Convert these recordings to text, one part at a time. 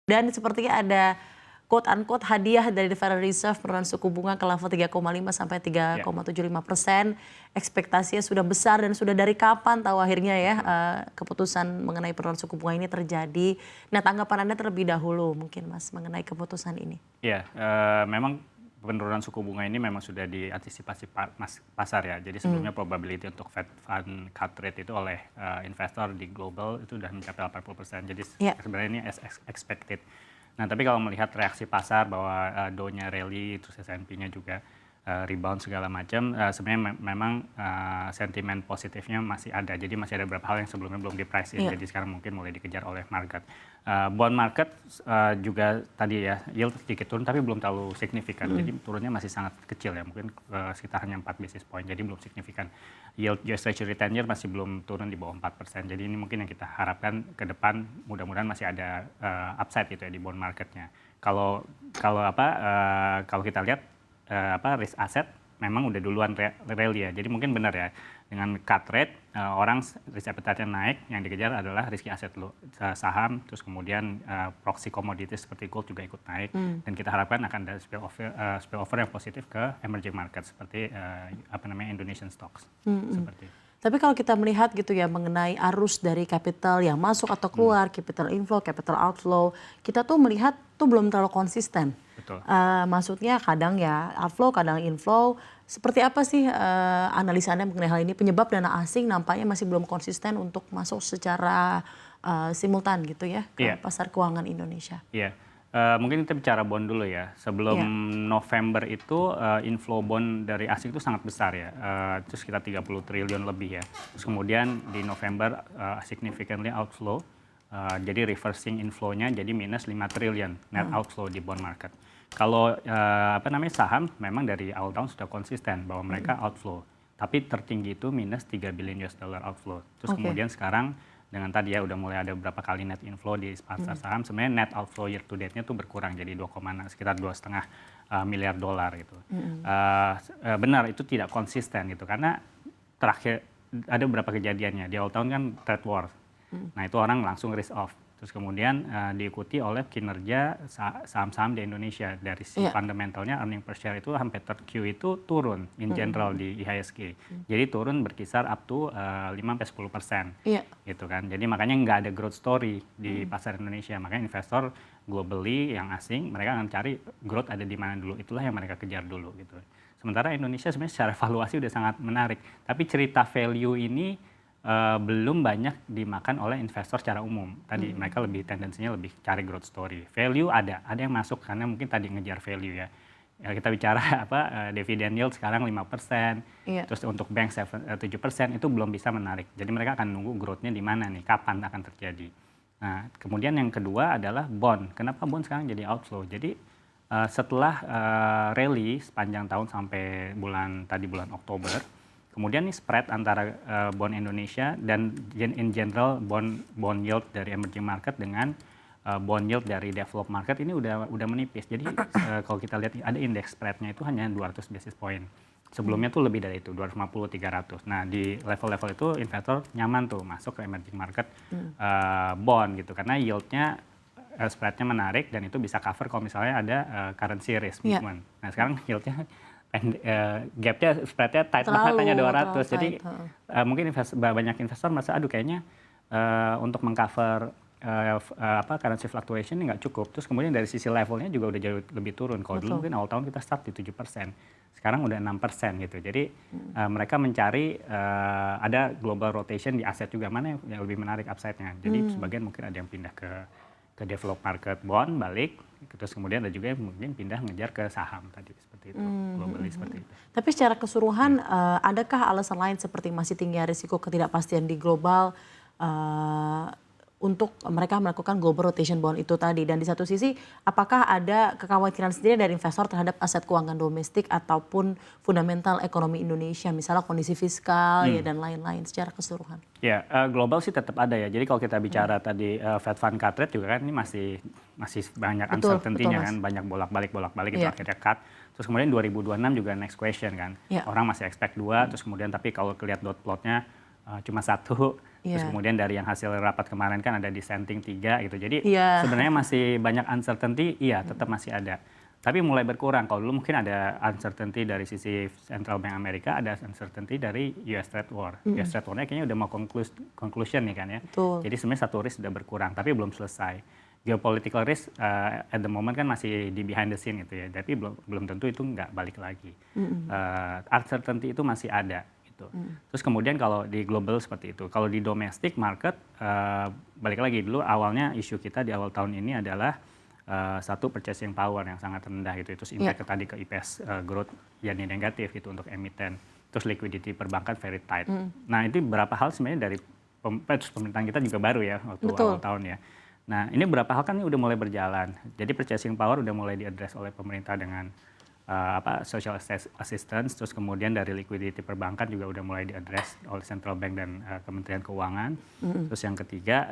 Dan sepertinya ada quote-unquote hadiah dari the Federal Reserve penurunan suku bunga ke level 3,5 sampai 3,75%. Ekspektasinya sudah besar dan sudah dari kapan tahu akhirnya ya keputusan mengenai penurunan suku bunga ini terjadi. Nah, tanggapan Anda terlebih dahulu mungkin Mas mengenai keputusan ini. Ya, memang penurunan suku bunga ini memang sudah diantisipasi pasar ya. Jadi sebelumnya probability untuk Fed Fund cut rate itu oleh investor di global itu sudah mencapai 80%. Jadi sebenarnya ini as expected. Nah, tapi kalau melihat reaksi pasar bahwa Dow-nya rally, terus S&P-nya juga rebound segala macam, sebenarnya memang sentimen positifnya masih ada. Jadi masih ada beberapa hal yang sebelumnya belum di-price in, jadi sekarang mungkin mulai dikejar oleh market. Bond market juga tadi ya, yield sedikit turun tapi belum terlalu signifikan. Jadi turunnya masih sangat kecil ya, mungkin sekitar hanya 4 basis point, jadi belum signifikan. Yield US Treasury 10 year masih belum turun di bawah 4%. Jadi ini mungkin yang kita harapkan ke depan mudah-mudahan masih ada upside gitu ya di bond marketnya. Kalau kita lihat risk asset memang udah duluan rally ya. Jadi mungkin benar ya, dengan cut rate orang risk appetite-nya naik, yang dikejar adalah risky asset saham, terus kemudian proxy commodities seperti gold juga ikut naik, dan kita harapkan akan ada spillover yang positif ke emerging market seperti Indonesian stocks seperti itu. Tapi kalau kita melihat gitu ya mengenai arus dari capital yang masuk atau keluar, capital inflow, capital outflow, kita tuh melihat tuh belum terlalu konsisten. Betul. Maksudnya kadang ya outflow, kadang inflow. Seperti apa sih analisa Anda mengenai hal ini? Penyebab dana asing nampaknya masih belum konsisten untuk masuk secara simultan gitu ya ke pasar keuangan Indonesia. Iya. Mungkin kita bicara bond dulu ya. Sebelum November itu inflow bond dari asing itu sangat besar ya. Itu sekitar 30 triliun lebih ya. Terus kemudian di November significantly outflow. Jadi reversing inflow-nya jadi minus 5 triliun net outflow di bond market. Kalau saham memang dari awal tahun sudah konsisten bahwa mereka outflow. Tapi tertinggi itu minus 3 billion US dollar outflow. Terus kemudian sekarang dengan tadi ya udah mulai ada beberapa kali net inflow di pasar saham, sebenarnya net outflow year to date-nya tuh berkurang jadi sekitar 2,5 miliar dolar gitu. Benar itu tidak konsisten gitu karena terakhir ada beberapa kejadiannya di awal tahun kan trade war. Nah itu orang langsung risk off. Terus kemudian diikuti oleh kinerja saham-saham di Indonesia. Dari si fundamentalnya earning per share itu hampir Q itu turun in general di IHSG. Jadi turun berkisar up to 5-10%. Gitu kan. Jadi makanya nggak ada growth story di pasar Indonesia. Makanya investor globally yang asing mereka akan cari growth ada di mana dulu. Itulah yang mereka kejar dulu gitu. Sementara Indonesia sebenarnya secara valuasi udah sangat menarik. Tapi cerita value ini belum banyak dimakan oleh investor secara umum. Tadi mereka tendensinya lebih cari growth story. Value ada yang masuk karena mungkin tadi ngejar value ya. Kita bicara dividend yield sekarang 5%, terus untuk bank 7% itu belum bisa menarik. Jadi mereka akan nunggu growth-nya di mana nih, kapan akan terjadi. Nah, kemudian yang kedua adalah bond. Kenapa bond sekarang jadi outflow? Jadi setelah rally sepanjang tahun sampai bulan Oktober, kemudian nih spread antara bond Indonesia dan in general bond yield dari emerging market dengan bond yield dari developed market ini udah menipis. Jadi kalau kita lihat ada indeks spreadnya itu hanya 200 basis point. Sebelumnya tuh lebih dari itu, 250-300. Nah di level-level itu investor nyaman tuh masuk ke emerging market bond gitu karena yieldnya spreadnya menarik dan itu bisa cover kalau misalnya ada currency risk movement. Nah sekarang yieldnya gapnya spreadnya tight banget hanya 200. Jadi mungkin banyak investor merasa aduh kayaknya untuk mengcover currency fluctuation ini nggak cukup. Terus kemudian dari sisi levelnya juga udah jauh lebih turun. Kalau dulu mungkin awal tahun kita start di 7%, sekarang udah 6% gitu. Jadi mereka mencari ada global rotation di aset juga mana yang lebih menarik upside-nya. Jadi sebagian mungkin ada yang pindah ke developed market bond balik, terus kemudian ada juga yang mungkin pindah ngejar ke saham tadi seperti itu, globally seperti itu. Tapi secara keseluruhan adakah alasan lain seperti masih tinggi risiko ketidakpastian di global untuk mereka melakukan global rotation bond itu tadi, dan di satu sisi apakah ada kekhawatiran sendiri dari investor terhadap aset keuangan domestik ataupun fundamental ekonomi Indonesia, misalnya kondisi fiskal ya dan lain-lain secara keseluruhan? Ya, global sih tetap ada ya. Jadi kalau kita bicara tadi Fed Fund cut rate juga kan ini masih banyak uncertainty-nya kan, banyak bolak-balik itu akhirnya cut. Terus kemudian 2026 juga next question kan. Orang masih expect 2, terus kemudian tapi kalau lihat dot plotnya cuma 1, terus kemudian dari yang hasil rapat kemarin kan ada dissenting 3 gitu. Jadi sebenarnya masih banyak uncertainty, iya tetap masih ada. Tapi mulai berkurang. Kalau dulu mungkin ada uncertainty dari sisi Central Bank Amerika, ada uncertainty dari US Trade War. US Trade War-nya kayaknya udah mau conclusion nih kan ya. Betul. Jadi sebenarnya satu risk sudah berkurang, tapi belum selesai. Geopolitical risk at the moment kan masih di behind the scene gitu ya, tapi belum tentu itu nggak balik lagi. Uncertainty itu masih ada. Gitu. Terus kemudian kalau di global seperti itu, kalau di domestic market, balik lagi dulu awalnya isu kita di awal tahun ini adalah satu purchasing power yang sangat rendah gitu, terus impact tadi ke IPS growth jadi negatif gitu untuk emiten, terus liquidity perbankan very tight. Nah itu beberapa hal sebenarnya dari pemerintahan kita juga baru ya waktu awal tahun ya. Nah ini beberapa hal kan ini udah mulai berjalan, jadi purchasing power udah mulai diadres oleh pemerintah dengan social assistance, terus kemudian dari liquidity perbankan juga udah mulai diadres oleh central bank dan Kementerian Keuangan. Terus yang ketiga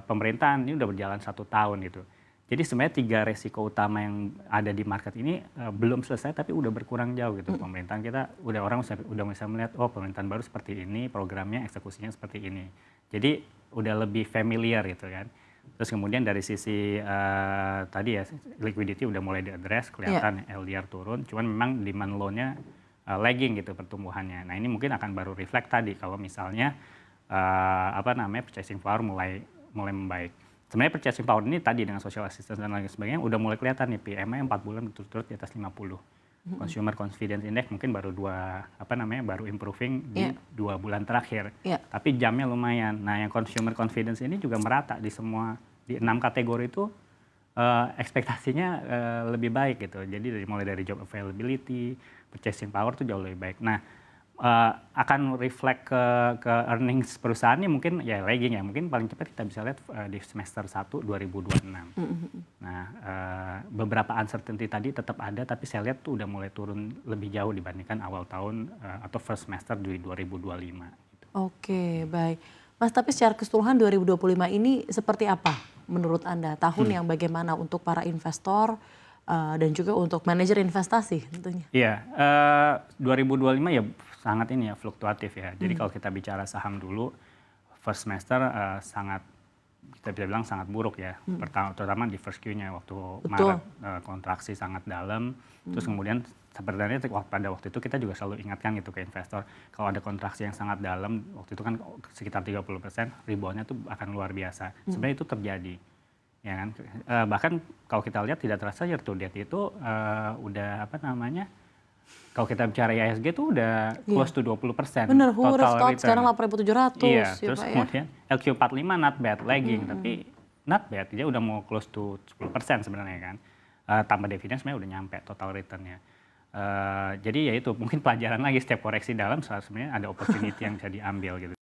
pemerintahan ini udah berjalan 1 tahun gitu. Jadi sebenarnya 3 resiko utama yang ada di market ini belum selesai tapi udah berkurang jauh gitu. Pemerintahan kita orang udah bisa melihat pemerintahan baru seperti ini, programnya eksekusinya seperti ini. Jadi udah lebih familiar gitu kan. Terus kemudian dari sisi tadi ya liquidity udah mulai diadres, kelihatan LDR turun, cuman memang demand loan-nya lagging gitu pertumbuhannya. Nah ini mungkin akan baru reflect tadi kalau misalnya purchasing power mulai membaik. Sebenarnya purchasing power ini tadi dengan social assistance dan lain sebagainya udah mulai kelihatan nih, PMI 4 bulan berturut-turut di atas 50. Consumer confidence index mungkin baru baru improving di 2 bulan terakhir. Tapi jamnya lumayan. Nah, yang consumer confidence ini juga merata di 6 kategori itu ekspektasinya lebih baik gitu. Jadi mulai dari job availability, purchasing power itu jauh lebih baik. Nah, akan reflect ke earnings perusahaannya mungkin ya lagging ya, mungkin paling cepat kita bisa lihat di semester 1 2026. Nah beberapa uncertainty tadi tetap ada, tapi saya lihat tuh udah mulai turun lebih jauh dibandingkan awal tahun atau first semester di 2025. Gitu. Oke, baik. Mas, tapi secara keseluruhan 2025 ini seperti apa menurut Anda? Tahun yang bagaimana untuk para investor dan juga untuk manajer investasi tentunya? Iya, 2025 ya sangat ini ya fluktuatif ya. Jadi kalau kita bicara saham dulu, first semester kita bisa bilang sangat buruk ya. Terutama di first Q-nya waktu Maret kontraksi sangat dalam. Terus kemudian sebenarnya pada waktu itu kita juga selalu ingatkan gitu ke investor, kalau ada kontraksi yang sangat dalam, waktu itu kan sekitar 30%, rebound-nya tuh akan luar biasa. Sebenarnya itu terjadi. Ya kan? Bahkan kalau kita lihat tidak terasa year to date itu udah kalau kita bicara IHSG itu udah close to 20%. Benar, who would have total thought return. sekarang 8.700. Iya, terus kemudian LQ45 not bad, lagging, tapi not bad, dia udah mau close to 10% sebenarnya kan. Tambah dividen sebenarnya udah nyampe total return-nya. Jadi ya itu mungkin pelajaran lagi, setiap koreksi dalam sebenarnya ada opportunity yang bisa diambil gitu.